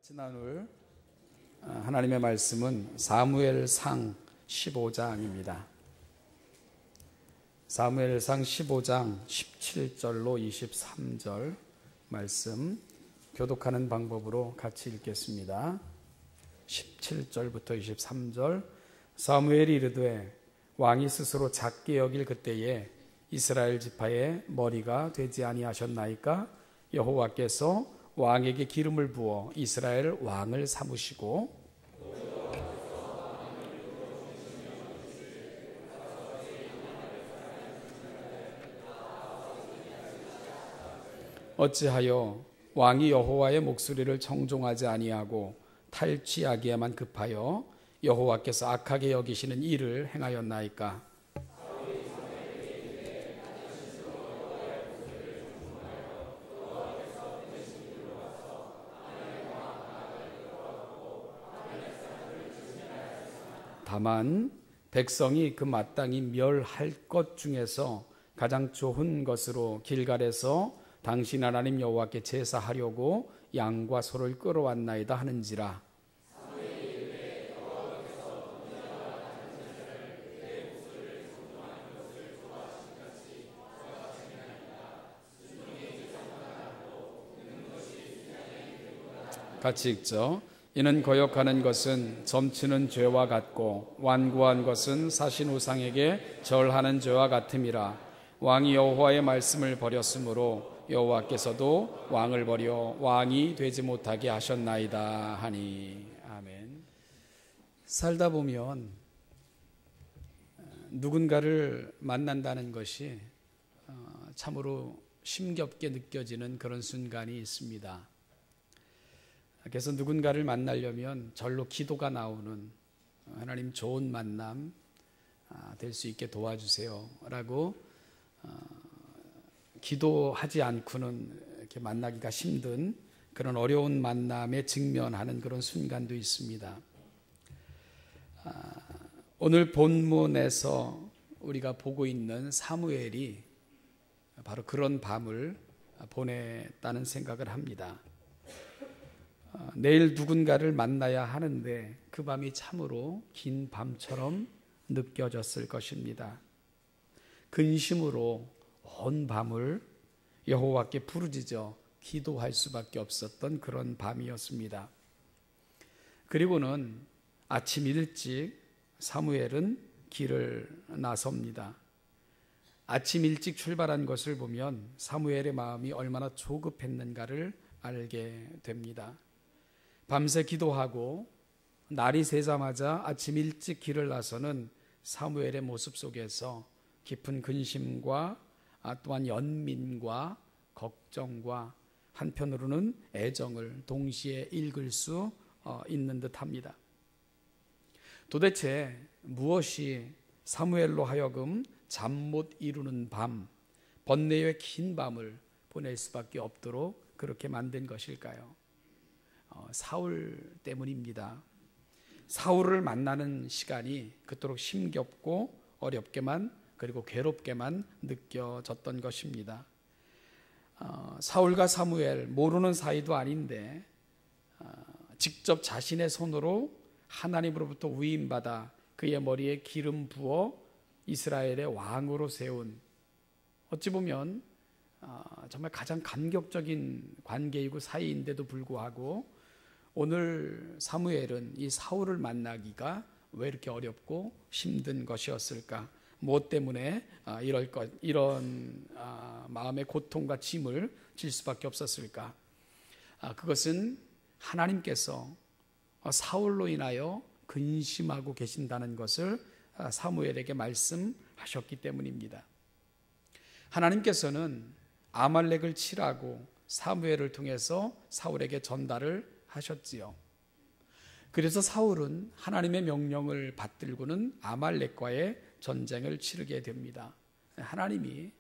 같이 나눌 하나님의 말씀은 사무엘상 15장입니다. 사무엘상 15장 17절로 23절 말씀 교독하는 방법으로 같이 읽겠습니다. 17절부터 23절. 사무엘이 이르되 왕이 스스로 작게 여길 그때에 이스라엘 지파의 머리가 되지 아니하셨나이까? 여호와께서 왕에게 기름을 부어 이스라엘 왕을 삼으시고 어찌하여 왕이 여호와의 목소리를 청종하지 아니하고 탈취하기에만 급하여 여호와께서 악하게 여기시는 일을 행하였나이까? 다만 백성이 그 마땅히 멸할 것 중에서 가장 좋은 것으로 길갈에서 당신 하나님 여호와께 제사하려고 양과 소를 끌어왔나이다 하는지라. 같이 읽죠. 이는 거역하는 것은 점치는 죄와 같고 완고한 것은 사신 우상에게 절하는 죄와 같음이라. 왕이 여호와의 말씀을 버렸으므로 여호와께서도 왕을 버려 왕이 되지 못하게 하셨나이다 하니. 아멘. 살다 보면 누군가를 만난다는 것이 참으로 심겹게 느껴지는 그런 순간이 있습니다. 그래서 누군가를 만나려면 절로 기도가 나오는, 하나님 좋은 만남 될 수 있게 도와주세요 라고 기도하지 않고는 이렇게 만나기가 힘든 그런 어려운 만남에 직면하는 그런 순간도 있습니다. 오늘 본문에서 우리가 보고 있는 사무엘이 바로 그런 밤을 보냈다는 생각을 합니다. 내일 누군가를 만나야 하는데 그 밤이 참으로 긴 밤처럼 느껴졌을 것입니다. 근심으로 온 밤을 여호와께 부르짖어 기도할 수밖에 없었던 그런 밤이었습니다. 그리고는 아침 일찍 사무엘은 길을 나섭니다. 아침 일찍 출발한 것을 보면 사무엘의 마음이 얼마나 조급했는가를 알게 됩니다. 밤새 기도하고 날이 새자마자 아침 일찍 길을 나서는 사무엘의 모습 속에서 깊은 근심과 또한 연민과 걱정과 한편으로는 애정을 동시에 읽을 수 있는 듯합니다. 도대체 무엇이 사무엘로 하여금 잠 못 이루는 밤, 번뇌의 긴 밤을 보낼 수밖에 없도록 그렇게 만든 것일까요? 사울 때문입니다. 사울을 만나는 시간이 그토록 힘겹고 어렵게만 그리고 괴롭게만 느껴졌던 것입니다. 사울과 사무엘 모르는 사이도 아닌데 직접 자신의 손으로 하나님으로부터 위임받아 그의 머리에 기름 부어 이스라엘의 왕으로 세운, 어찌 보면 정말 가장 감격적인 관계이고 사이인데도 불구하고 오늘 사무엘은 이 사울을 만나기가 왜 이렇게 어렵고 힘든 것이었을까? 무엇 때문에 이런 마음의 고통과 짐을 질 수밖에 없었을까? 그것은 하나님께서 사울로 인하여 근심하고 계신다는 것을 사무엘에게 말씀하셨기 때문입니다. 하나님께서는 아말렉을 치라고 사무엘을 통해서 사울에게 전달을 하셨지요. 그래서 사울은 하나님의 명령을 받들고는 아말렉과의 전쟁을 치르게 됩니다. 하나님이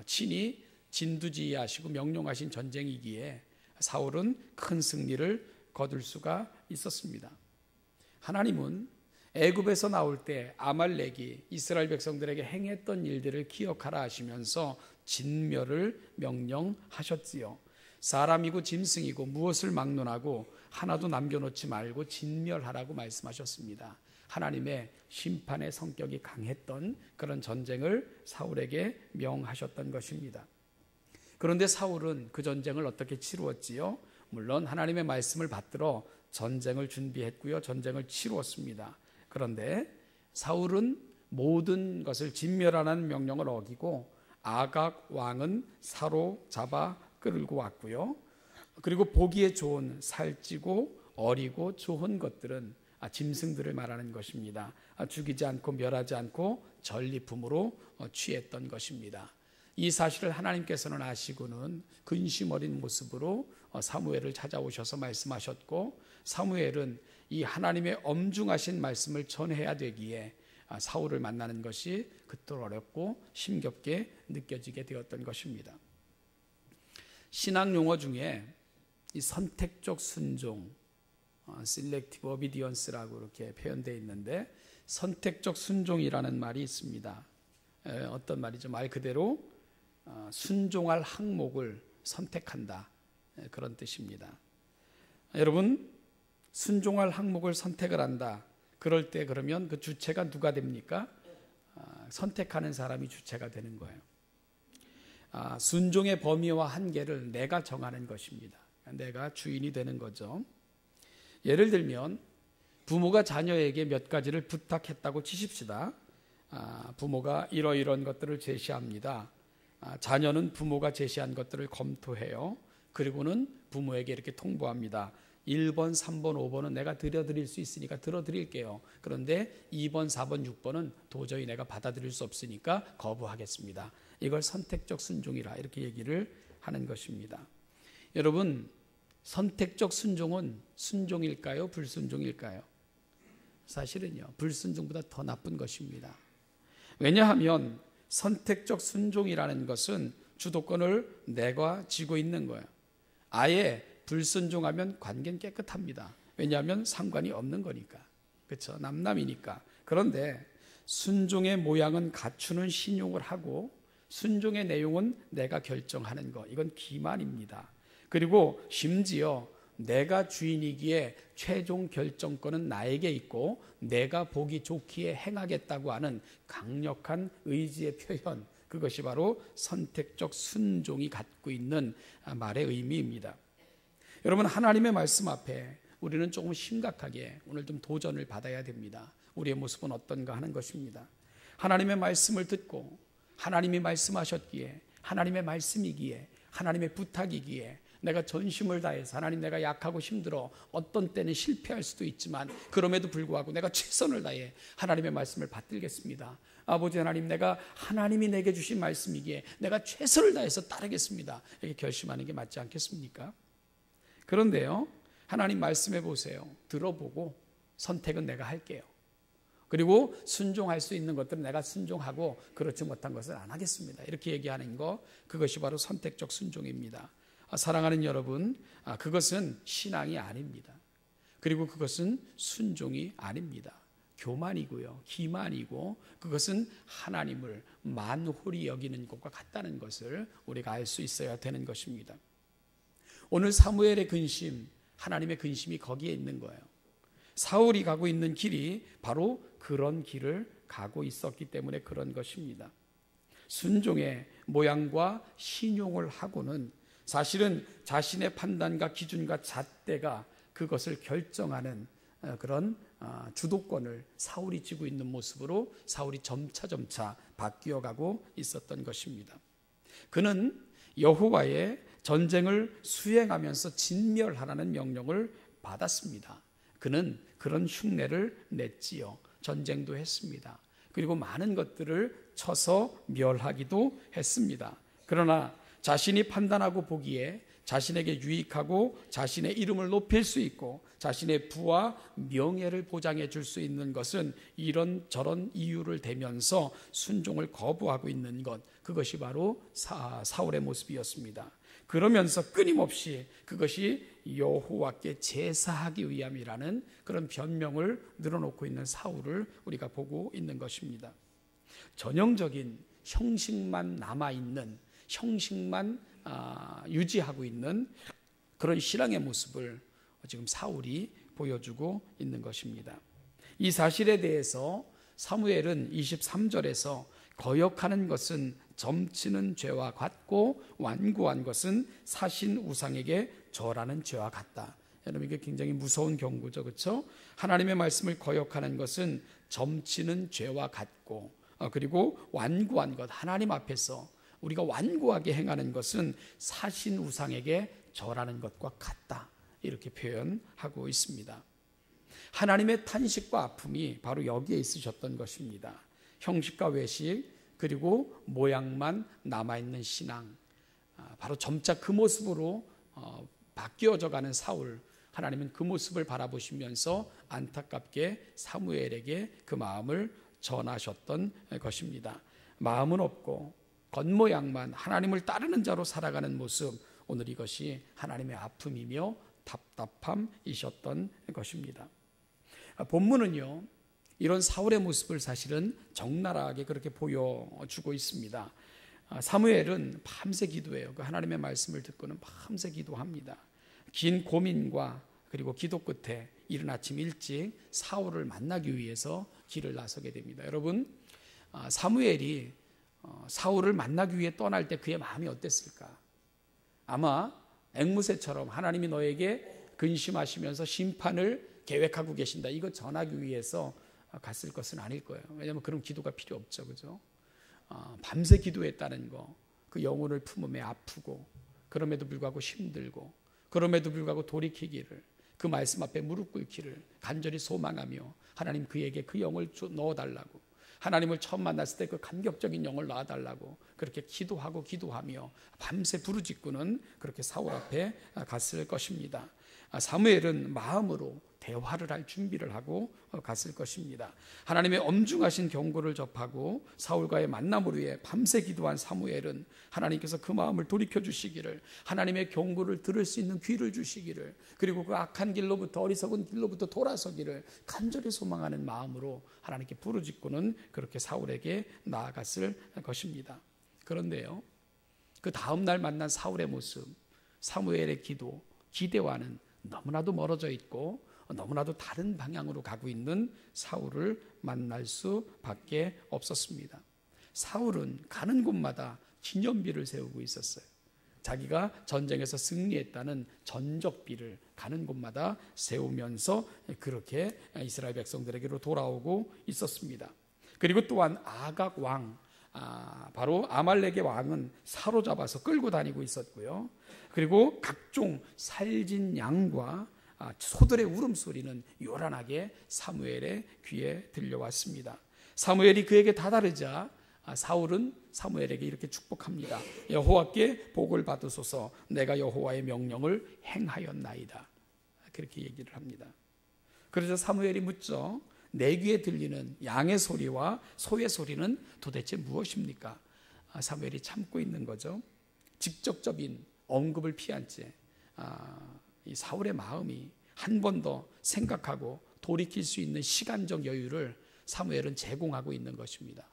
친히 진두지휘하시고 명령하신 전쟁이기에 사울은 큰 승리를 거둘 수가 있었습니다. 하나님은 애굽에서 나올 때 아말렉이 이스라엘 백성들에게 행했던 일들을 기억하라 하시면서 진멸을 명령하셨지요. 사람이고 짐승이고 무엇을 막론하고 하나도 남겨놓지 말고 진멸하라고 말씀하셨습니다. 하나님의 심판의 성격이 강했던 그런 전쟁을 사울에게 명하셨던 것입니다. 그런데 사울은 그 전쟁을 어떻게 치루었지요? 물론 하나님의 말씀을 받들어 전쟁을 준비했고요, 전쟁을 치루었습니다. 그런데 사울은 모든 것을 진멸하라는 명령을 어기고 아각 왕은 사로잡아 끌고 왔고요, 그리고 보기에 좋은 살찌고 어리고 좋은 것들은 짐승들을 말하는 것입니다. 죽이지 않고 멸하지 않고 전리품으로 취했던 것입니다. 이 사실을 하나님께서는 아시고는 근심 어린 모습으로 사무엘을 찾아오셔서 말씀하셨고, 사무엘은 이 하나님의 엄중하신 말씀을 전해야 되기에 사울을 만나는 것이 그토록 어렵고 힘겹게 느껴지게 되었던 것입니다. 신학 용어 중에 이 선택적 순종, selective obedience라고 이렇게 표현되어 있는데, 선택적 순종이라는 말이 있습니다. 어떤 말이죠? 말 그대로 순종할 항목을 선택한다, 그런 뜻입니다. 여러분, 순종할 항목을 선택을 한다. 그럴 때 그러면 그 주체가 누가 됩니까? 선택하는 사람이 주체가 되는 거예요. 순종의 범위와 한계를 내가 정하는 것입니다. 내가 주인이 되는 거죠. 예를 들면 부모가 자녀에게 몇 가지를 부탁했다고 치십시다. 부모가 이러이러한 것들을 제시합니다. 자녀는 부모가 제시한 것들을 검토해요. 그리고는 부모에게 이렇게 통보합니다. 1번, 3번, 5번은 내가 들여드릴 수 있으니까 들어드릴게요. 그런데 2번, 4번, 6번은 도저히 내가 받아들일 수 없으니까 거부하겠습니다. 이걸 선택적 순종이라 이렇게 얘기를 하는 것입니다. 여러분, 선택적 순종은 순종일까요? 불순종일까요? 사실은요, 불순종보다 더 나쁜 것입니다. 왜냐하면 선택적 순종이라는 것은 주도권을 내가 쥐고 있는 거예요. 아예 불순종하면 관계는 깨끗합니다. 왜냐하면 상관이 없는 거니까. 그렇죠? 남남이니까. 그런데 순종의 모양은 갖추는 신용을 하고 순종의 내용은 내가 결정하는 거, 이건 기만입니다. 그리고 심지어 내가 주인이기에 최종 결정권은 나에게 있고 내가 보기 좋기에 행하겠다고 하는 강력한 의지의 표현, 그것이 바로 선택적 순종이 갖고 있는 말의 의미입니다. 여러분, 하나님의 말씀 앞에 우리는 조금 심각하게 오늘 좀 도전을 받아야 됩니다. 우리의 모습은 어떤가 하는 것입니다. 하나님의 말씀을 듣고 하나님이 말씀하셨기에, 하나님의 말씀이기에, 하나님의 부탁이기에 내가 전심을 다해서, 하나님 내가 약하고 힘들어, 어떤 때는 실패할 수도 있지만 그럼에도 불구하고 내가 최선을 다해 하나님의 말씀을 받들겠습니다. 아버지 하나님, 내가 하나님이 내게 주신 말씀이기에 내가 최선을 다해서 따르겠습니다. 이렇게 결심하는 게 맞지 않겠습니까? 그런데요, 하나님 말씀해 보세요. 들어보고 선택은 내가 할게요. 그리고 순종할 수 있는 것들은 내가 순종하고 그렇지 못한 것을 안 하겠습니다. 이렇게 얘기하는 거, 그것이 바로 선택적 순종입니다. 사랑하는 여러분, 그것은 신앙이 아닙니다. 그리고 그것은 순종이 아닙니다. 교만이고요, 기만이고, 그것은 하나님을 만홀히 여기는 것과 같다는 것을 우리가 알 수 있어야 되는 것입니다. 오늘 사무엘의 근심, 하나님의 근심이 거기에 있는 거예요. 사울이 가고 있는 길이 바로 그런 길을 가고 있었기 때문에 그런 것입니다. 순종의 모양과 신용을 하고는 사실은 자신의 판단과 기준과 잣대가 그것을 결정하는 그런 주도권을 사울이 쥐고 있는 모습으로 사울이 점차 바뀌어가고 있었던 것입니다. 그는 여호와의 전쟁을 수행하면서 진멸하라는 명령을 받았습니다. 그는 그런 흉내를 냈지요. 전쟁도 했습니다. 그리고 많은 것들을 쳐서 멸하기도 했습니다. 그러나 자신이 판단하고 보기에 자신에게 유익하고 자신의 이름을 높일 수 있고 자신의 부와 명예를 보장해 줄 수 있는 것은 이런저런 이유를 대면서 순종을 거부하고 있는 것, 그것이 바로 사울의 모습이었습니다. 그러면서 끊임없이 그것이 여호와께 제사하기 위함이라는 그런 변명을 늘어놓고 있는 사울을 우리가 보고 있는 것입니다. 전형적인 형식만 남아있는, 형식만 유지하고 있는 그런 신앙의 모습을 지금 사울이 보여주고 있는 것입니다. 이 사실에 대해서 사무엘은 23절에서 거역하는 것은 점치는 죄와 같고 완고한 것은 사신 우상에게 절하는 죄와 같다. 여러분, 이게 굉장히 무서운 경고죠, 그렇죠? 하나님의 말씀을 거역하는 것은 점치는 죄와 같고, 그리고 완고한 것, 하나님 앞에서 우리가 완고하게 행하는 것은 사신 우상에게 절하는 것과 같다. 이렇게 표현하고 있습니다. 하나님의 탄식과 아픔이 바로 여기에 있으셨던 것입니다. 형식과 외식, 그리고 모양만 남아있는 신앙, 바로 점차 그 모습으로 바뀌어져 가는 사울. 하나님은 그 모습을 바라보시면서 안타깝게 사무엘에게 그 마음을 전하셨던 것입니다. 마음은 없고 겉모양만 하나님을 따르는 자로 살아가는 모습, 오늘 이것이 하나님의 아픔이며 답답함이셨던 것입니다. 본문은요, 이런 사울의 모습을 사실은 적나라하게 그렇게 보여주고 있습니다. 사무엘은 밤새 기도해요. 그 하나님의 말씀을 듣고는 밤새 기도합니다. 긴 고민과 그리고 기도 끝에 이른 아침 일찍 사울을 만나기 위해서 길을 나서게 됩니다. 여러분, 사무엘이 사울을 만나기 위해 떠날 때 그의 마음이 어땠을까? 아마 앵무새처럼 하나님이 너에게 근심하시면서 심판을 계획하고 계신다, 이거 전하기 위해서 갔을 것은 아닐 거예요. 왜냐하면 그런 기도가 필요 없죠, 그죠? 밤새 기도했다는 거, 그 영혼을 품음에 아프고, 그럼에도 불구하고 힘들고, 그럼에도 불구하고 돌이키기를, 그 말씀 앞에 무릎 꿇기를 간절히 소망하며, 하나님 그에게 그 영을 넣어달라고, 하나님을 처음 만났을 때 그 감격적인 영을 넣어달라고 그렇게 기도하며 밤새 부르짖고는 그렇게 사울 앞에 갔을 것입니다. 사무엘은 마음으로 대화를 할 준비를 하고 갔을 것입니다. 하나님의 엄중하신 경고를 접하고 사울과의 만남을 위해 밤새 기도한 사무엘은 하나님께서 그 마음을 돌이켜 주시기를, 하나님의 경고를 들을 수 있는 귀를 주시기를, 그리고 그 악한 길로부터, 어리석은 길로부터 돌아서기를 간절히 소망하는 마음으로 하나님께 부르짖고는 그렇게 사울에게 나아갔을 것입니다. 그런데요, 그 다음 날 만난 사울의 모습, 사무엘의 기도, 기대와는 너무나도 멀어져 있고 너무나도 다른 방향으로 가고 있는 사울을 만날 수밖에 없었습니다. 사울은 가는 곳마다 기념비를 세우고 있었어요. 자기가 전쟁에서 승리했다는 전적비를 가는 곳마다 세우면서 그렇게 이스라엘 백성들에게로 돌아오고 있었습니다. 그리고 또한 아각 왕, 바로 아말렉의 왕은 사로잡아서 끌고 다니고 있었고요. 그리고 각종 살진 양과 소들의 울음소리는 요란하게 사무엘의 귀에 들려왔습니다. 사무엘이 그에게 다다르자 사울은 사무엘에게 이렇게 축복합니다. 여호와께 복을 받으소서, 내가 여호와의 명령을 행하였나이다. 그렇게 얘기를 합니다. 그러자 사무엘이 묻죠. 내 귀에 들리는 양의 소리와 소의 소리는 도대체 무엇입니까? 사무엘이 참고 있는 거죠. 직접적인 언급을 피한 채 이 사울의 마음이 한 번 더 생각하고 돌이킬 수 있는 시간적 여유를 사무엘은 제공하고 있는 것입니다.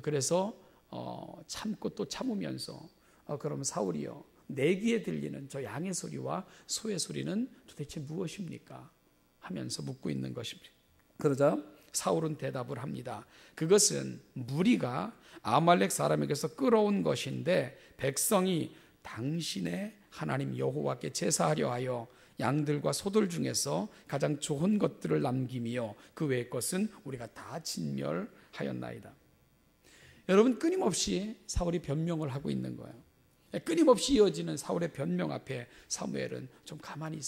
그래서 참고 또 참으면서 그럼 사울이요, 내 귀에 들리는 저 양의 소리와 소의 소리는 도대체 무엇입니까? 하면서 묻고 있는 것입니다. 그러자 사울은 대답을 합니다. 그것은 무리가 아말렉 사람에게서 끌어온 것인데 백성이 당신의 하나님 여호와께 제사하려 하여 양들과 소들 중에서 가장 좋은 것들을 남기며 그 외의 것은 우리가 다 진멸하였나이다. 여러분, 끊임없이 사울이 변명을 하고 있는 거예요. 끊임없이 이어지는 사울의 변명 앞에 사무엘은 좀 가만히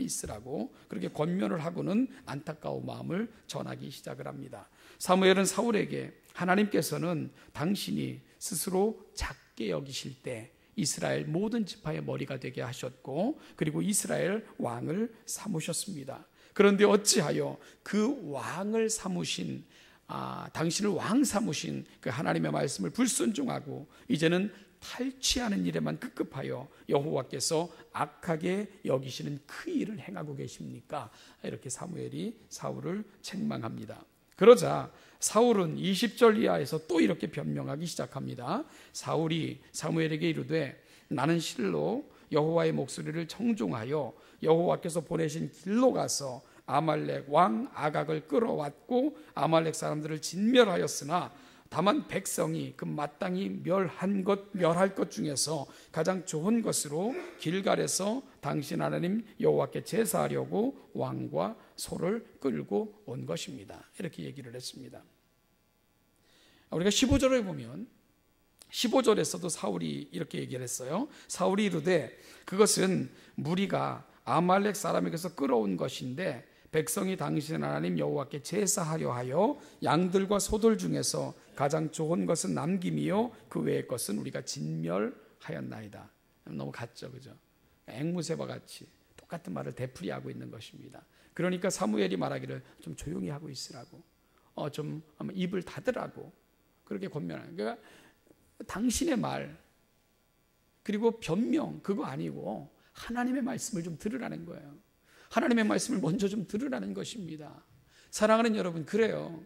있으라고 그렇게 권면을 하고는 안타까운 마음을 전하기 시작을 합니다. 사무엘은 사울에게 하나님께서는 당신이 스스로 작게 여기실 때 이스라엘 모든 지파의 머리가 되게 하셨고, 그리고 이스라엘 왕을 삼으셨습니다. 그런데 어찌하여 그 왕을 삼으신, 당신을 왕 삼으신 그 하나님의 말씀을 불순종하고 이제는 탈취하는 일에만 급급하여 여호와께서 악하게 여기시는 그 일을 행하고 계십니까? 이렇게 사무엘이 사울을 책망합니다. 그러자 사울은 20절 이하에서 또 이렇게 변명하기 시작합니다. 사울이 사무엘에게 이르되 나는 실로 여호와의 목소리를 청종하여 여호와께서 보내신 길로 가서 아말렉 왕 아각을 끌어왔고 아말렉 사람들을 진멸하였으나 다만 백성이 그 마땅히 멸할 것 중에서 가장 좋은 것으로 길갈에서 당신 하나님 여호와께 제사하려고 왕과 소를 끌고 온 것입니다. 이렇게 얘기를 했습니다. 우리가 15절을 보면 15절에서도 사울이 이렇게 얘기를 했어요. 사울이 이르되 그것은 무리가 아말렉 사람에게서 끌어온 것인데 백성이 당신 하나님 여호와께 제사하려 하여 양들과 소들 중에서 가장 좋은 것은 남김이요 그 외의 것은 우리가 진멸하였나이다. 너무 같죠, 그죠? 앵무새와 같이 똑같은 말을 되풀이하고 있는 것입니다. 그러니까 사무엘이 말하기를 좀 조용히 하고 있으라고, 좀 입을 닫으라고 그렇게 권면하는. 그러니까 당신의 말 그리고 변명 그거 아니고 하나님의 말씀을 좀 들으라는 거예요. 하나님의 말씀을 먼저 좀 들으라는 것입니다. 사랑하는 여러분, 그래요.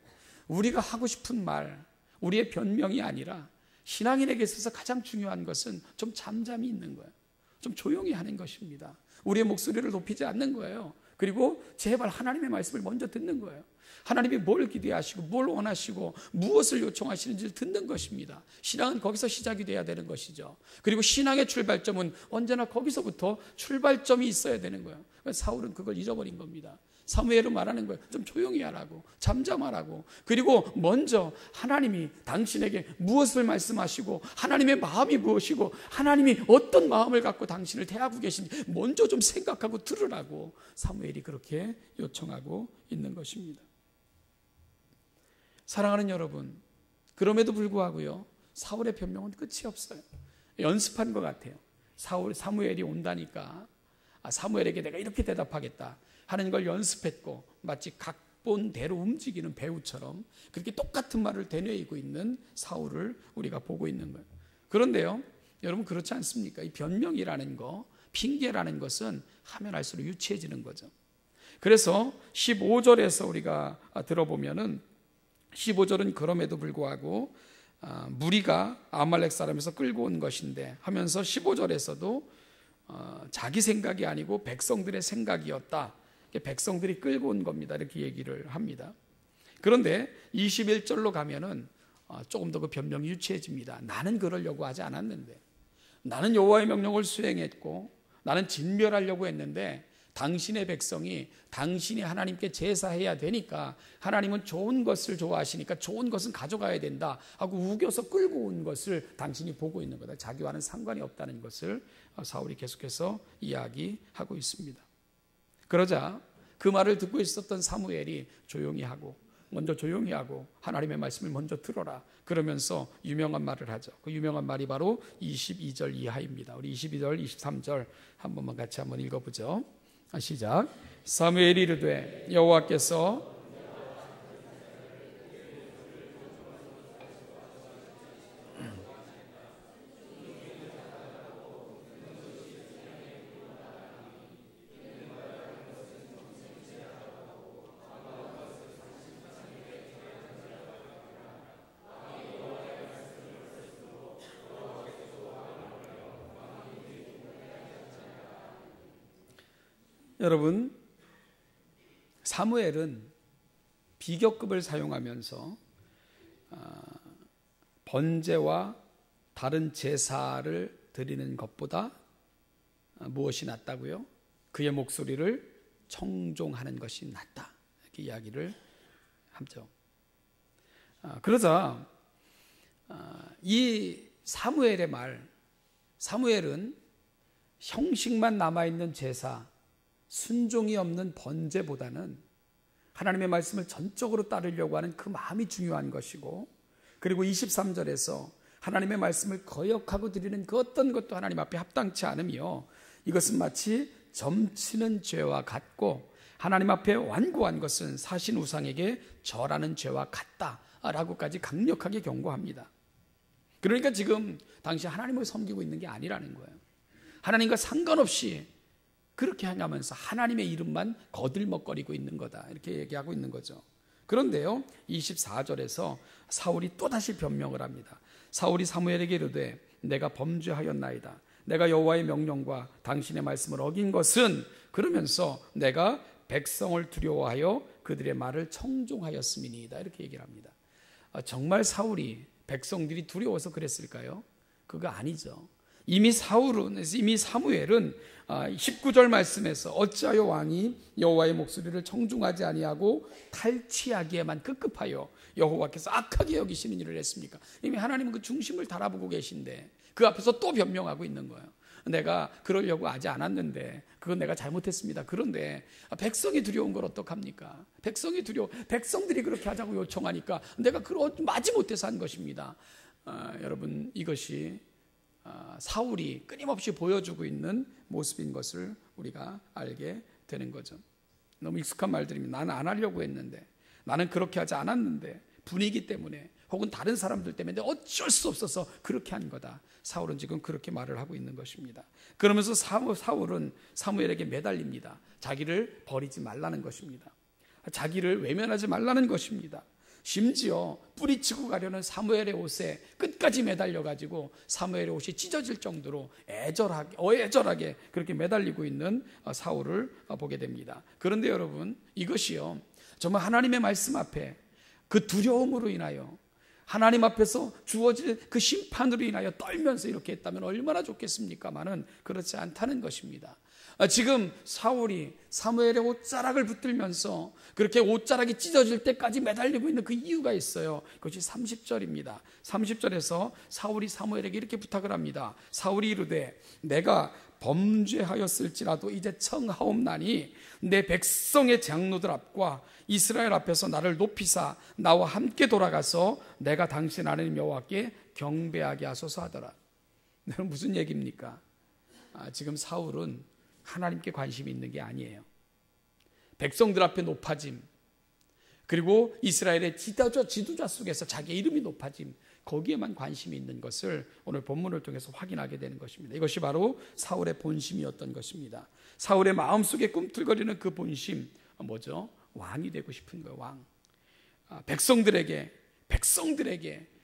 우리가 하고 싶은 말, 우리의 변명이 아니라 신앙인에게 있어서 가장 중요한 것은 좀 잠잠히 있는 거예요. 좀 조용히 하는 것입니다. 우리의 목소리를 높이지 않는 거예요. 그리고 제발 하나님의 말씀을 먼저 듣는 거예요. 하나님이 뭘 기대하시고 뭘 원하시고 무엇을 요청하시는지를 듣는 것입니다. 신앙은 거기서 시작이 돼야 되는 것이죠. 그리고 신앙의 출발점은 언제나 거기서부터 출발점이 있어야 되는 거예요. 사울은 그걸 잊어버린 겁니다. 사무엘은 말하는 거예요. 좀 조용히 하라고, 잠잠하라고. 그리고 먼저 하나님이 당신에게 무엇을 말씀하시고 하나님의 마음이 무엇이고 하나님이 어떤 마음을 갖고 당신을 대하고 계신지 먼저 좀 생각하고 들으라고 사무엘이 그렇게 요청하고 있는 것입니다. 사랑하는 여러분, 그럼에도 불구하고요, 사울의 변명은 끝이 없어요. 연습한 것 같아요. 사무엘이 온다니까 사무엘에게 내가 이렇게 대답하겠다 하는 걸 연습했고 마치 각본대로 움직이는 배우처럼 그렇게 똑같은 말을 되뇌이고 있는 사울을 우리가 보고 있는 거예요. 그런데요, 여러분 그렇지 않습니까? 이 변명이라는 거, 핑계라는 것은 하면 할수록 유치해지는 거죠. 그래서 15절에서 우리가 들어보면은 15절은 그럼에도 불구하고 무리가 아말렉 사람에서 끌고 온 것인데 하면서 15절에서도 자기 생각이 아니고 백성들의 생각이었다. 백성들이 끌고 온 겁니다. 이렇게 얘기를 합니다. 그런데 21절로 가면은 조금 더 그 변명이 유치해집니다. 나는 그러려고 하지 않았는데, 나는 여호와의 명령을 수행했고 나는 진멸하려고 했는데 당신의 백성이 당신이 하나님께 제사해야 되니까 하나님은 좋은 것을 좋아하시니까 좋은 것은 가져가야 된다 하고 우겨서 끌고 온 것을 당신이 보고 있는 거다. 자기와는 상관이 없다는 것을 사울이 계속해서 이야기하고 있습니다. 그러자 그 말을 듣고 있었던 사무엘이 먼저 조용히 하고 하나님의 말씀을 먼저 들어라 그러면서 유명한 말을 하죠. 그 유명한 말이 바로 22절 이하입니다. 우리 22절, 23절 한 번만 같이 한번 읽어보죠. 시작. 사무엘이 이르되 여호와께서 여러분, 사무엘은 비교급을 사용하면서 번제와 다른 제사를 드리는 것보다 무엇이 낫다고요? 그의 목소리를 청종하는 것이 낫다. 이렇게 이야기를 하죠. 그러자 이 사무엘의 말, 사무엘은 형식만 남아있는 제사, 순종이 없는 번제보다는 하나님의 말씀을 전적으로 따르려고 하는 그 마음이 중요한 것이고, 그리고 23절에서 하나님의 말씀을 거역하고 드리는 그 어떤 것도 하나님 앞에 합당치 않으며 이것은 마치 점치는 죄와 같고 하나님 앞에 완고한 것은 사신 우상에게 절하는 죄와 같다라고까지 강력하게 경고합니다. 그러니까 지금 당시 하나님을 섬기고 있는 게 아니라는 거예요. 하나님과 상관없이 그렇게 행하면서 하나님의 이름만 거들먹거리고 있는 거다, 이렇게 얘기하고 있는 거죠. 그런데요, 24절에서 사울이 또다시 변명을 합니다. 사울이 사무엘에게 이르되 내가 범죄하였나이다. 내가 여호와의 명령과 당신의 말씀을 어긴 것은, 그러면서 내가 백성을 두려워하여 그들의 말을 청종하였음이니이다, 이렇게 얘기를 합니다. 정말 사울이 백성들이 두려워서 그랬을까요? 그거 아니죠. 이미 사무엘은 19절 말씀에서 어찌하여 왕이 여호와의 목소리를 청중하지 아니하고 탈취하기에만 급급하여 여호와께서 악하게 여기시는 일을 했습니까? 이미 하나님은 그 중심을 달아보고 계신데 그 앞에서 또 변명하고 있는 거예요. 내가 그러려고 하지 않았는데 그건 내가 잘못했습니다. 그런데 백성이 두려운 걸 어떡합니까? 백성들이 그렇게 하자고 요청하니까 내가 그걸 마지 못해서 한 것입니다. 여러분, 이것이 사울이 끊임없이 보여주고 있는 모습인 것을 우리가 알게 되는 거죠. 너무 익숙한 말들입니다. 나는 안 하려고 했는데, 나는 그렇게 하지 않았는데, 분위기 때문에 혹은 다른 사람들 때문에 어쩔 수 없어서 그렇게 한 거다. 사울은 지금 그렇게 말을 하고 있는 것입니다. 그러면서 사울은 사무엘에게 매달립니다. 자기를 버리지 말라는 것입니다. 자기를 외면하지 말라는 것입니다. 심지어 뿌리치고 가려는 사무엘의 옷에 끝까지 매달려가지고 사무엘의 옷이 찢어질 정도로 애절하게 그렇게 매달리고 있는 사울을 보게 됩니다. 그런데 여러분, 이것이요, 정말 하나님의 말씀 앞에 그 두려움으로 인하여, 하나님 앞에서 주어질 그 심판으로 인하여 떨면서 이렇게 했다면 얼마나 좋겠습니까마는 그렇지 않다는 것입니다. 지금 사울이 사무엘의 옷자락을 붙들면서 그렇게 옷자락이 찢어질 때까지 매달리고 있는 그 이유가 있어요. 그것이 30절입니다. 30절에서 사울이 사무엘에게 이렇게 부탁을 합니다. 사울이 이르되 내가 범죄하였을지라도 이제 청하옵나니 내 백성의 장로들 앞과 이스라엘 앞에서 나를 높이사 나와 함께 돌아가서 내가 당신 하나님 여호와께 경배하게 하소서 하더라. 무슨 얘기입니까? 지금 사울은 하나님께 관심이 있는 게 아니에요. 백성들 앞에 높아짐, 그리고 이스라엘의 지도자 속에서 자기의 이름이 높아짐, 거기에만 관심이 있는 것을 오늘 본문을 통해서 확인하게 되는 것입니다. 이것이 바로 사울의 본심이었던 것입니다. 사울의 마음속에 꿈틀거리는 그 본심, 뭐죠? 왕이 되고 싶은 거예요. 왕. 백성들에게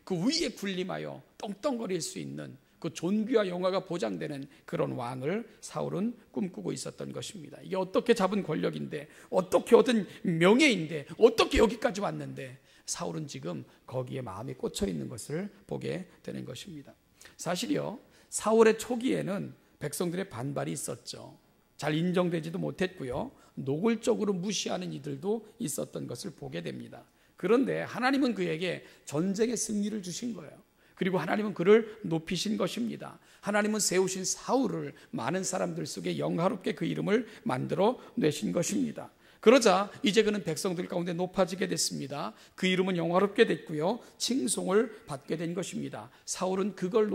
그 위에 군림하여 떵떵거릴 수 있는 그 존귀와 영화가 보장되는 그런 왕을 사울은 꿈꾸고 있었던 것입니다. 이게 어떻게 잡은 권력인데, 어떻게 얻은 명예인데, 어떻게 여기까지 왔는데, 사울은 지금 거기에 마음이 꽂혀 있는 것을 보게 되는 것입니다. 사실이요, 사울의 초기에는 백성들의 반발이 있었죠. 잘 인정되지도 못했고요, 노골적으로 무시하는 이들도 있었던 것을 보게 됩니다. 그런데 하나님은 그에게 전쟁의 승리를 주신 거예요. 그리고 하나님은 그를 높이신 것입니다. 하나님은 세우신 사울을 많은 사람들 속에 영화롭게 그 이름을 만들어 내신 것입니다. 그러자 이제 그는 백성들 가운데 높아지게 됐습니다. 그 이름은 영화롭게 됐고요, 칭송을 받게 된 것입니다. 사울은 그걸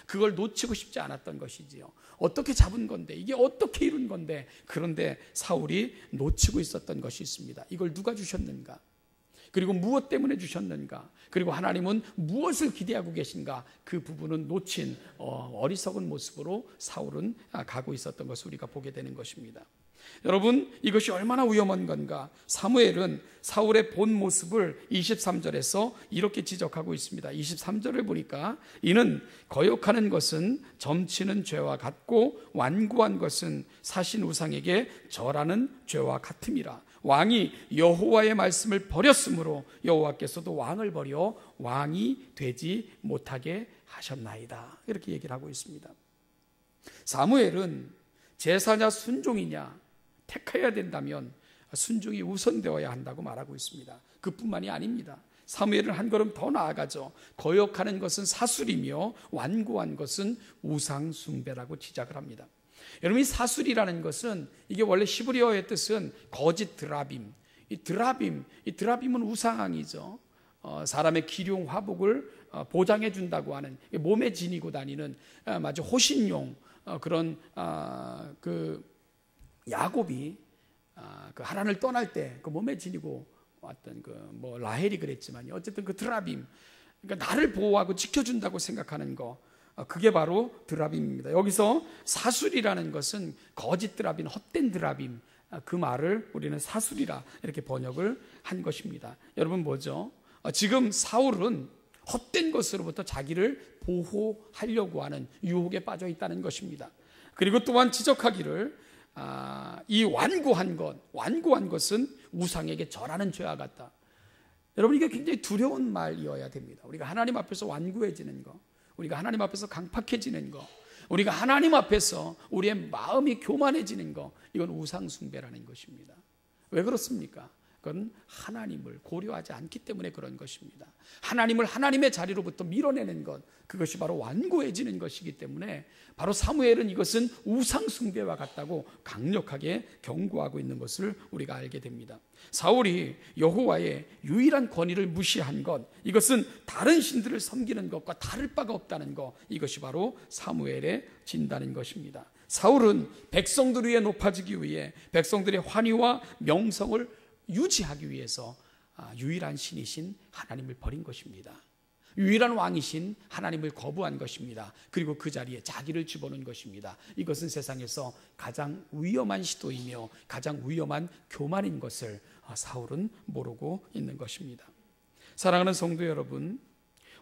그걸 놓치고 싶지 않았던 것이지요. 어떻게 잡은 건데, 이게 어떻게 이룬 건데, 그런데 사울이 놓치고 있었던 것이 있습니다. 이걸 누가 주셨는가? 그리고 무엇 때문에 주셨는가? 그리고 하나님은 무엇을 기대하고 계신가? 그 부분은 놓친 어리석은 모습으로 사울은 가고 있었던 것을 우리가 보게 되는 것입니다. 여러분, 이것이 얼마나 위험한 건가? 사무엘은 사울의 본 모습을 23절에서 이렇게 지적하고 있습니다. 23절을 보니까 이는 거역하는 것은 점치는 죄와 같고 완고한 것은 사신 우상에게 절하는 죄와 같음이라. 왕이 여호와의 말씀을 버렸으므로 여호와께서도 왕을 버려 왕이 되지 못하게 하셨나이다. 이렇게 얘기를 하고 있습니다. 사무엘은 제사냐 순종이냐 택해야 된다면 순종이 우선되어야 한다고 말하고 있습니다. 그뿐만이 아닙니다. 사무엘은 한 걸음 더 나아가죠. 거역하는 것은 사술이며 완고한 것은 우상 숭배라고 지적을 합니다. 여러분, 이 사술이라는 것은 이게 원래 히브리어의 뜻은 거짓 드라빔. 이 드라빔은 우상이죠. 사람의 기륭 화복을 보장해 준다고 하는, 몸에 지니고 다니는 마치 호신용, 그런 그 야곱이 그 하란을 떠날 때 그 몸에 지니고 왔던 그 라헬이 그랬지만요, 어쨌든 그 드라빔, 그러니까 나를 보호하고 지켜준다고 생각하는 거, 그게 바로 드라빔입니다. 여기서 사술이라는 것은 거짓 드라빔, 헛된 드라빔, 그 말을 우리는 사술이라 이렇게 번역을 한 것입니다. 여러분, 뭐죠? 지금 사울은 헛된 것으로부터 자기를 보호하려고 하는 유혹에 빠져 있다는 것입니다. 그리고 또한 지적하기를 이 완고한 것은 우상에게 절하는 죄와 같다. 여러분, 이게 굉장히 두려운 말이어야 됩니다. 우리가 하나님 앞에서 완고해지는 거, 우리가 하나님 앞에서 강팍해지는 거, 우리가 하나님 앞에서 우리의 마음이 교만해지는 거, 이건 우상 숭배라는 것입니다. 왜 그렇습니까? 그건 하나님을 고려하지 않기 때문에 그런 것입니다. 하나님을 하나님의 자리로부터 밀어내는 것, 그것이 바로 완고해지는 것이기 때문에 바로 사무엘은 이것은 우상 숭배와 같다고 강력하게 경고하고 있는 것을 우리가 알게 됩니다. 사울이 여호와의 유일한 권위를 무시한 것, 이것은 다른 신들을 섬기는 것과 다를 바가 없다는 것, 이것이 바로 사무엘의 진단인 것입니다. 사울은 백성들 위에 높아지기 위해 백성들의 환희와 명성을 유지하기 위해서 유일한 신이신 하나님을 버린 것입니다. 유일한 왕이신 하나님을 거부한 것입니다. 그리고 그 자리에 자기를 집어넣은 것입니다. 이것은 세상에서 가장 위험한 시도이며 가장 위험한 교만인 것을 사울은 모르고 있는 것입니다. 사랑하는 성도 여러분,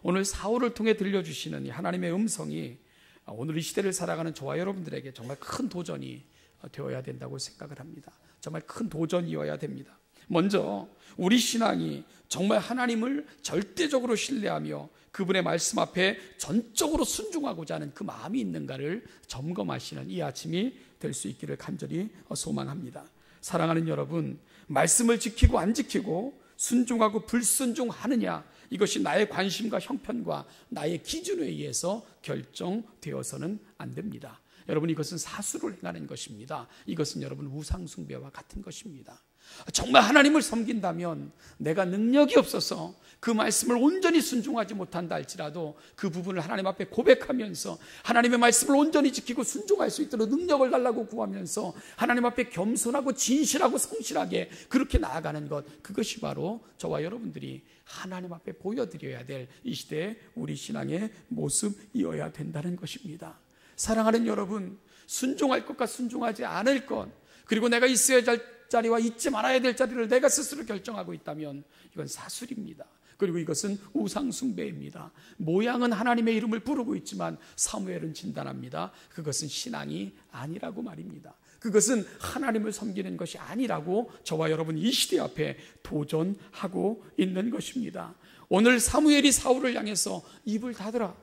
오늘 사울을 통해 들려주시는 이 하나님의 음성이 오늘 이 시대를 살아가는 저와 여러분들에게 정말 큰 도전이 되어야 된다고 생각을 합니다. 정말 큰 도전이어야 됩니다. 먼저 우리 신앙이 정말 하나님을 절대적으로 신뢰하며 그분의 말씀 앞에 전적으로 순종하고자 하는 그 마음이 있는가를 점검하시는 이 아침이 될 수 있기를 간절히 소망합니다. 사랑하는 여러분, 말씀을 지키고 안 지키고 순종하고 불순종하느냐, 이것이 나의 관심과 형편과 나의 기준에 의해서 결정되어서는 안 됩니다. 여러분, 이것은 사수를 행하는 것입니다. 이것은 여러분 우상숭배와 같은 것입니다. 정말 하나님을 섬긴다면 내가 능력이 없어서 그 말씀을 온전히 순종하지 못한다 할지라도 그 부분을 하나님 앞에 고백하면서 하나님의 말씀을 온전히 지키고 순종할 수 있도록 능력을 달라고 구하면서 하나님 앞에 겸손하고 진실하고 성실하게 그렇게 나아가는 것, 그것이 바로 저와 여러분들이 하나님 앞에 보여드려야 될 이 시대의 우리 신앙의 모습이어야 된다는 것입니다. 사랑하는 여러분, 순종할 것과 순종하지 않을 것, 그리고 내가 있어야 할 자리와 잊지 말아야 될 자리를 내가 스스로 결정하고 있다면 이건 사술입니다. 그리고 이것은 우상숭배입니다. 모양은 하나님의 이름을 부르고 있지만 사무엘은 진단합니다. 그것은 신앙이 아니라고 말입니다. 그것은 하나님을 섬기는 것이 아니라고 저와 여러분 이 시대 앞에 도전하고 있는 것입니다. 오늘 사무엘이 사울을 향해서 입을 닫으라,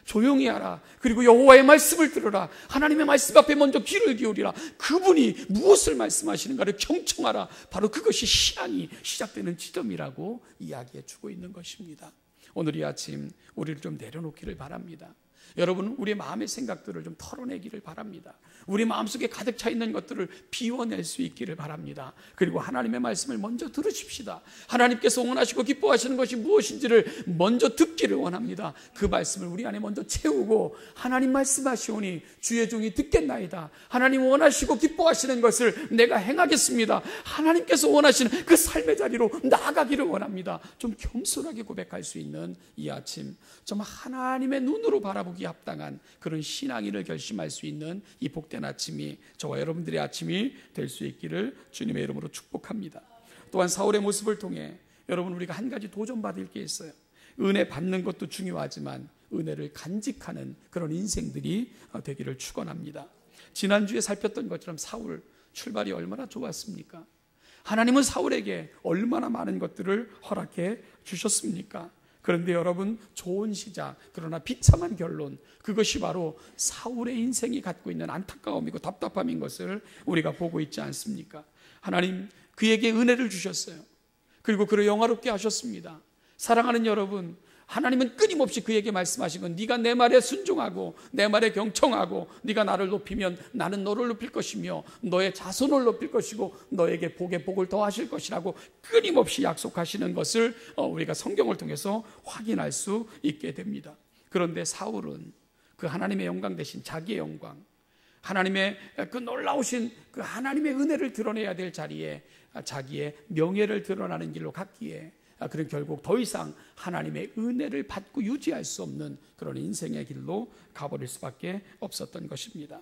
조용히 하라, 그리고 여호와의 말씀을 들으라, 하나님의 말씀 앞에 먼저 귀를 기울이라, 그분이 무엇을 말씀하시는가를 경청하라, 바로 그것이 신앙이 시작되는 지점이라고 이야기해 주고 있는 것입니다. 오늘 이 아침 우리를 좀 내려놓기를 바랍니다. 여러분, 우리의 마음의 생각들을 좀 털어내기를 바랍니다. 우리 마음속에 가득 차 있는 것들을 비워낼 수 있기를 바랍니다. 그리고 하나님의 말씀을 먼저 들으십시다. 하나님께서 원하시고 기뻐하시는 것이 무엇인지를 먼저 듣기를 원합니다. 그 말씀을 우리 안에 먼저 채우고, 하나님 말씀하시오니 주의 종이 듣겠나이다, 하나님 원하시고 기뻐하시는 것을 내가 행하겠습니다, 하나님께서 원하시는 그 삶의 자리로 나아가기를 원합니다. 좀 겸손하게 고백할 수 있는 이 아침, 좀 하나님의 눈으로 바라보기 합당한 그런 신앙인을 결심할 수 있는 이 복된 아침이 저와 여러분들의 아침이 될 수 있기를 주님의 이름으로 축복합니다. 또한 사울의 모습을 통해 여러분, 우리가 한 가지 도전받을 게 있어요. 은혜 받는 것도 중요하지만 은혜를 간직하는 그런 인생들이 되기를 축원합니다. 지난주에 살폈던 것처럼 사울 출발이 얼마나 좋았습니까? 하나님은 사울에게 얼마나 많은 것들을 허락해 주셨습니까? 그런데 여러분, 좋은 시작, 그러나 비참한 결론, 그것이 바로 사울의 인생이 갖고 있는 안타까움이고 답답함인 것을 우리가 보고 있지 않습니까? 하나님 그에게 은혜를 주셨어요. 그리고 그를 영화롭게 하셨습니다. 사랑하는 여러분, 하나님은 끊임없이 그에게 말씀하신 건, 네가 내 말에 순종하고 내 말에 경청하고 네가 나를 높이면 나는 너를 높일 것이며 너의 자손을 높일 것이고 너에게 복에 복을 더하실 것이라고 끊임없이 약속하시는 것을 우리가 성경을 통해서 확인할 수 있게 됩니다. 그런데 사울은 그 하나님의 영광 대신 자기의 영광, 하나님의 그 놀라우신 그 하나님의 은혜를 드러내야 될 자리에 자기의 명예를 드러나는 길로 갔기에, 그런 결국 더 이상 하나님의 은혜를 받고 유지할 수 없는 그런 인생의 길로 가버릴 수밖에 없었던 것입니다.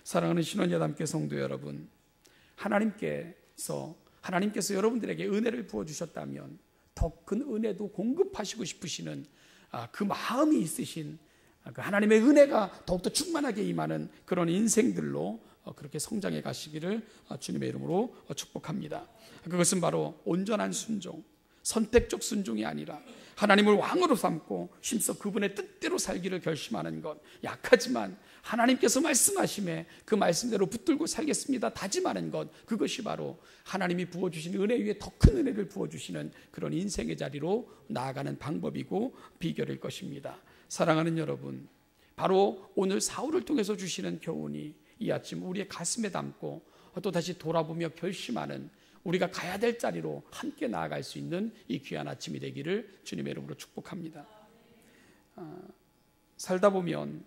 사랑하는 신원여담교 성도 여러분, 하나님께서 여러분들에게 은혜를 부어주셨다면 더 큰 은혜도 공급하시고 싶으시는 그 마음이 있으신 그 하나님의 은혜가 더욱더 충만하게 임하는 그런 인생들로 그렇게 성장해 가시기를 주님의 이름으로 축복합니다. 그것은 바로 온전한 순종, 선택적 순종이 아니라 하나님을 왕으로 삼고 힘써 그분의 뜻대로 살기를 결심하는 것, 약하지만 하나님께서 말씀하심에 그 말씀대로 붙들고 살겠습니다 다짐하는 것, 그것이 바로 하나님이 부어주신 은혜 위에 더 큰 은혜를 부어주시는 그런 인생의 자리로 나아가는 방법이고 비결일 것입니다. 사랑하는 여러분, 바로 오늘 사울을 통해서 주시는 교훈이 이 아침 우리의 가슴에 담고 또 다시 돌아보며 결심하는, 우리가 가야 될 자리로 함께 나아갈 수 있는 이 귀한 아침이 되기를 주님의 이름으로 축복합니다. 살다 보면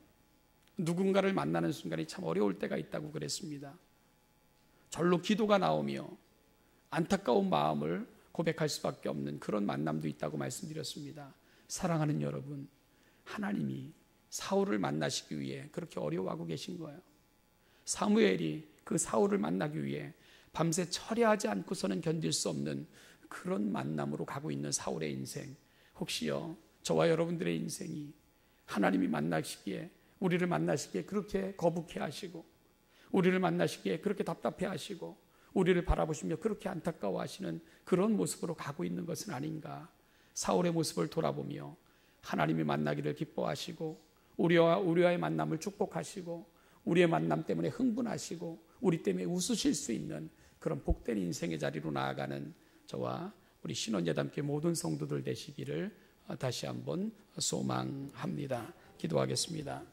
누군가를 만나는 순간이 참 어려울 때가 있다고 그랬습니다. 절로 기도가 나오며 안타까운 마음을 고백할 수밖에 없는 그런 만남도 있다고 말씀드렸습니다. 사랑하는 여러분, 하나님이 사울을 만나시기 위해 그렇게 어려워하고 계신 거예요. 사무엘이 그 사울을 만나기 위해 밤새 철야하지 않고서는 견딜 수 없는 그런 만남으로 가고 있는 사울의 인생, 혹시요 저와 여러분들의 인생이 하나님이 만나시기에, 우리를 만나시기에 그렇게 거북해 하시고, 우리를 만나시기에 그렇게 답답해 하시고, 우리를 바라보시며 그렇게 안타까워 하시는 그런 모습으로 가고 있는 것은 아닌가. 사울의 모습을 돌아보며 하나님이 만나기를 기뻐하시고, 우리와의 만남을 축복하시고, 우리의 만남 때문에 흥분하시고 우리 때문에 웃으실 수 있는 그런 복된 인생의 자리로 나아가는 저와 우리 신원예담교회 모든 성도들 되시기를 다시 한번 소망합니다. 기도하겠습니다.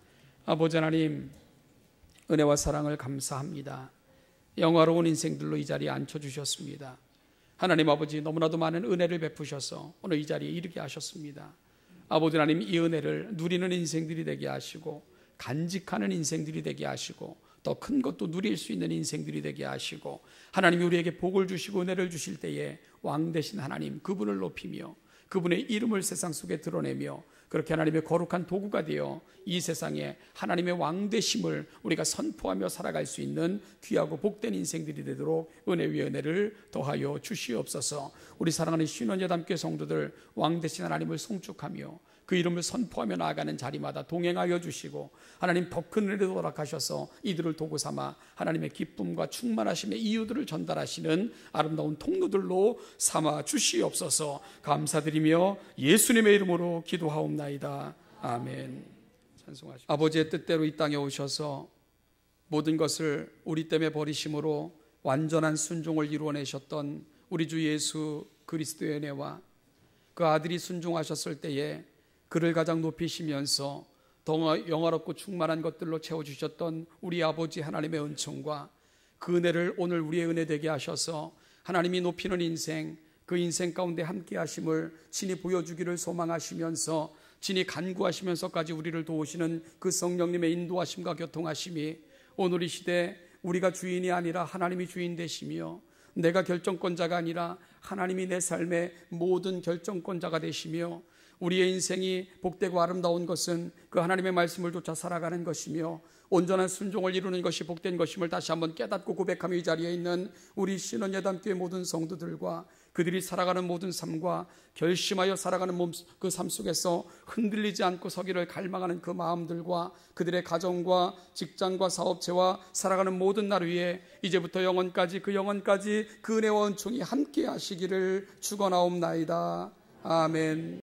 아버지 하나님, 은혜와 사랑을 감사합니다. 영화로운 인생들로 이 자리에 앉혀주셨습니다. 하나님 아버지, 너무나도 많은 은혜를 베푸셔서 오늘 이 자리에 이르게 하셨습니다. 아버지 하나님, 이 은혜를 누리는 인생들이 되게 하시고 간직하는 인생들이 되게 하시고 더 큰 것도 누릴 수 있는 인생들이 되게 하시고, 하나님이 우리에게 복을 주시고 은혜를 주실 때에 왕 되신 하나님, 그분을 높이며 그분의 이름을 세상 속에 드러내며 그렇게 하나님의 거룩한 도구가 되어 이 세상에 하나님의 왕 되심을 우리가 선포하며 살아갈 수 있는 귀하고 복된 인생들이 되도록 은혜 위에 은혜를 더하여 주시옵소서. 우리 사랑하는 신원예담교회 성도들 왕 되신 하나님을 송축하며 그 이름을 선포하며 나아가는 자리마다 동행하여 주시고, 하나님 더 큰 은혜를 허락하셔서 이들을 도구 삼아 하나님의 기쁨과 충만하심의 이유들을 전달하시는 아름다운 통로들로 삼아 주시옵소서. 감사드리며 예수님의 이름으로 기도하옵나이다. 아멘. 찬송하십시오. 아버지의 뜻대로 이 땅에 오셔서 모든 것을 우리 때문에 버리심으로 완전한 순종을 이루어내셨던 우리 주 예수 그리스도의 은혜와 그 아들이 순종하셨을 때에 그를 가장 높이시면서 더 영화롭고 충만한 것들로 채워주셨던 우리 아버지 하나님의 은총과 그 은혜를 오늘 우리의 은혜 되게 하셔서 하나님이 높이는 인생, 그 인생 가운데 함께 하심을 친히 보여주기를 소망하시면서 친히 간구하시면서까지 우리를 도우시는 그 성령님의 인도하심과 교통하심이 오늘 이 시대 우리가 주인이 아니라 하나님이 주인 되시며, 내가 결정권자가 아니라 하나님이 내 삶의 모든 결정권자가 되시며, 우리의 인생이 복되고 아름다운 것은 그 하나님의 말씀을 쫓아 살아가는 것이며 온전한 순종을 이루는 것이 복된 것임을 다시 한번 깨닫고 고백하며 이 자리에 있는 우리 신원예담교회 모든 성도들과 그들이 살아가는 모든 삶과 결심하여 살아가는 그 삶 속에서 흔들리지 않고 서기를 갈망하는 그 마음들과 그들의 가정과 직장과 사업체와 살아가는 모든 날 위에 이제부터 영원까지 그 은혜와 은총이 함께 하시기를 축원하옵나이다. 아멘.